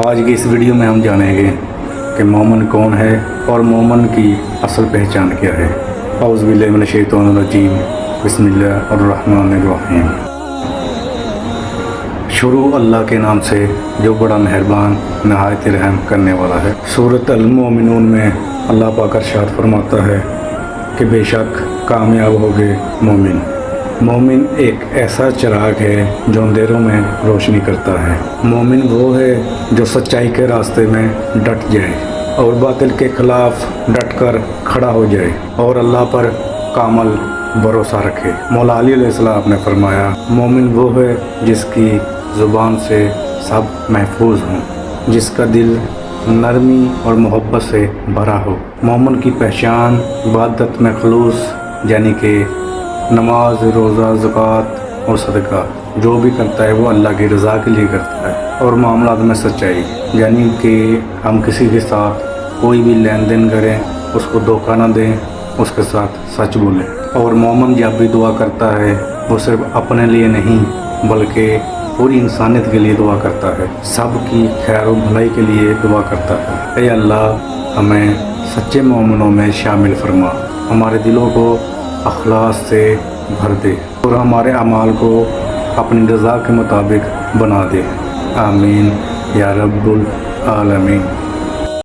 آج کی اس ویڈیو میں ہم جانیں گے کہ مومن کون ہے اور مومن کی اصل پہچان کیا ہے۔ اعوذ باللہ من الشیطان الرجیم، بسم اللہ الرحمن الرحیم۔ شروع اللہ کے نام سے جو بڑا مہربان نہایت رحم کرنے والا ہے۔ سورۃ المومنون میں اللہ پاک ارشاد فرماتا ہے کہ بے شک کامیاب ہوگے مومن۔ مومن ایک ایسا چراغ ہے جو اندھیروں میں روشنی کرتا ہے۔ مومن وہ ہے جو سچائی کے راستے میں ڈٹ جائے اور باطل کے خلاف ڈٹ کر کھڑا ہو جائے اور اللہ پر کامل بھروسہ رکھے۔ مولا علی علیہ السلام نے فرمایا، مومن وہ ہے جس کی زبان سے سب محفوظ ہوں، جس کا دل نرمی اور محبت سے بھرا ہو۔ مومن کی پہچان عبادت میں خلوص، یعنی کہ نماز، روزہ، زکوٰۃ اور صدقہ جو بھی کرتا ہے وہ اللہ کی رضا کے لیے کرتا ہے، اور معاملات میں سچائی، یعنی کہ ہم کسی کے ساتھ کوئی بھی لین دین کریں اس کو دھوکہ نہ دیں، اس کے ساتھ سچ بولیں۔ اور مومن جب بھی دعا کرتا ہے وہ صرف اپنے لیے نہیں بلکہ پوری انسانیت کے لیے دعا کرتا ہے، سب کی خیر و بھلائی کے لیے دعا کرتا ہے۔ اے اللہ، ہمیں سچے مومنوں میں شامل فرما، ہمارے دلوں کو اخلاص سے بھر دے اور ہمارے اعمال کو اپنی رضا کے مطابق بنا دے۔ آمین یا رب العالمین۔